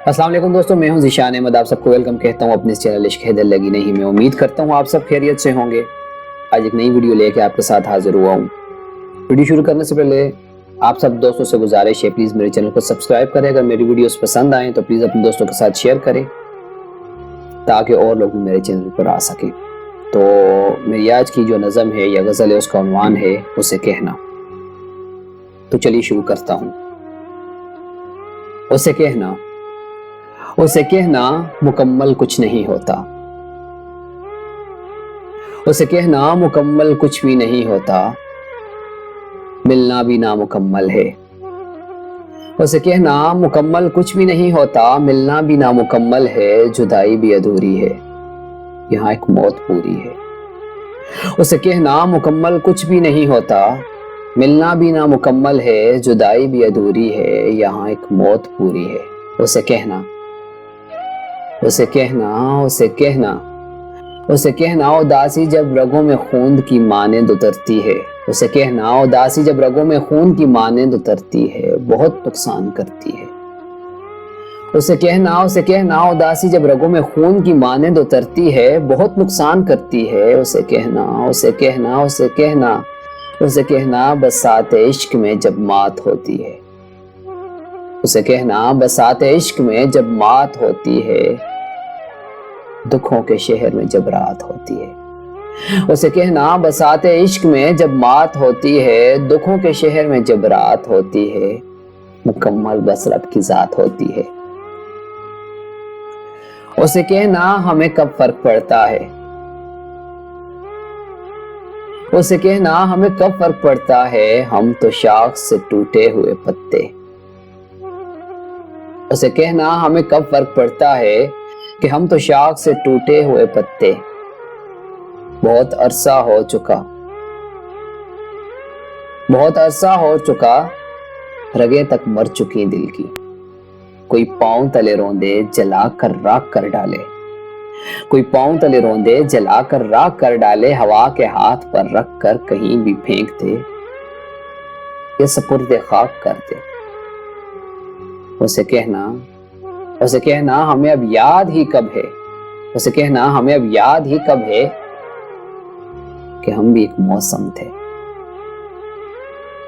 السلام علیکم دوستو، میں ہوں ذیشان احمد، آپ سب کو ویلکم کہتا ہوں اپنے اس چینل عشق ہے دل لگی نہیں میں۔ امید کرتا ہوں آپ سب خیریت سے ہوں گے۔ آج ایک نئی ویڈیو لے کے آپ کے ساتھ حاضر ہوا ہوں۔ ویڈیو شروع کرنے سے پہلے آپ سب دوستوں سے گزارش ہے پلیز میرے چینل کو سبسکرائب کریں۔ اگر میری ویڈیوز پسند آئیں تو پلیز اپنے دوستوں کے ساتھ شیئر کریں تاکہ اور لوگ میرے چینل پر آ سکیں۔ تو میری آج کی جو نظم ہے یا غزل ہے، اس کا عنوان ہے اسے کہنا۔ تو چلیے شروع کرتا ہوں۔ اسے کہنا، اسے کہنا مکمل کچھ نہیں ہوتا، اسے کہنا مکمل کچھ بھی نہیں ہوتا، ملنا بھی نامکمل ہے۔ اسے کہنا مکمل کچھ بھی نہیں ہوتا، ملنا بھی نامکمل ہے، جدائی بھی ادھوری ہے، یہاں ایک موت پوری ہے۔ اسے کہنا مکمل کچھ بھی نہیں ہوتا، ملنا بھی نامکمل ہے، جدائی بھی ادھوری ہے، یہاں ایک موت پوری ہے۔ اسے کہنا، اسے کہنا، اسے کہنا، اسے کہنا اداسی جب رگوں میں خون کی مانند اترتی ہے۔ اسے کہنا اداسی جب رگوں میں خون کی مانند اترتی ہے، بہت نقصان کرتی ہے۔ اسے کہنا، اسے کہنا اداسی جب رگوں میں خون کی مانند اترتی ہے، بہت نقصان کرتی ہے۔ اسے کہنا، اسے کہنا، اسے کہنا، اسے کہنا بساط عشق میں جب مات ہوتی ہے۔ اسے کہنا بساط عشق میں جب مات ہوتی ہے، دکھوں کے شہر میں جب رات ہوتی ہے۔ اسے کہنا بساط عشق میں جب مات ہوتی ہے، دکھوں کے شہر میں جب رات ہوتی ہے، مکمل بس رب کی ذات ہوتی ہے۔ اسے کہنا ہمیں کب فرق پڑتا ہے، اسے کہنا ہمیں کب فرق پڑتا ہے، ہم تو شاخ سے ٹوٹے ہوئے پتے۔ اسے کہنا ہمیں کب فرق پڑتا ہے کہ ہم تو شاخ سے ٹوٹے ہوئے پتے۔ بہت عرصہ ہو چکا، بہت عرصہ ہو چکا، رگیں تک مر چکی دل کی، کوئی پاؤں تلے روندے جلا کر راکھ کر ڈالے، کوئی پاؤں تلے روندے جلا کر راکھ کر ڈالے، ہوا کے ہاتھ پر رکھ کر کہیں بھی پھینک دے، یہ سپرد خاک کر دے۔ اسے کہنا، اسے کہنا ہمیں اب یاد ہی کب ہے، اسے کہنا ہمیں اب یاد ہی کب ہے کہ ہم بھی ایک موسم تھے۔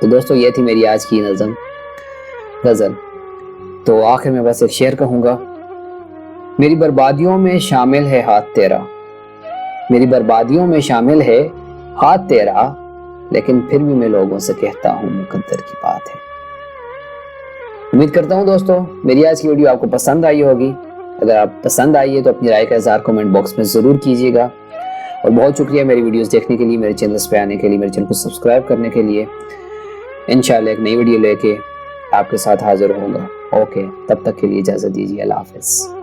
تو دوستو یہ تھی میری آج کی نظم غزل۔ تو آخر میں بس ایک شعر کہوں گا، میری بربادیوں میں شامل ہے ہاتھ تیرا، میری بربادیوں میں شامل ہے ہاتھ تیرا، لیکن پھر بھی میں لوگوں سے کہتا ہوں مقدر کی بات ہے۔ امید کرتا ہوں دوستو میری آج کی ویڈیو آپ کو پسند آئی ہوگی۔ اگر آپ پسند آئی ہے تو اپنی رائے کا اظہار کمنٹ باکس میں ضرور کیجیے گا، اور بہت شکریہ میری ویڈیوز دیکھنے کے لیے، میرے چینلز پہ آنے کے لیے، میرے چینل کو سبسکرائب کرنے کے لیے۔ انشاءاللہ ایک نئی ویڈیو لے کے آپ کے ساتھ حاضر ہوں گا۔ اوکے، تب تک کے لیے اجازت دیجیے، اللہ حافظ۔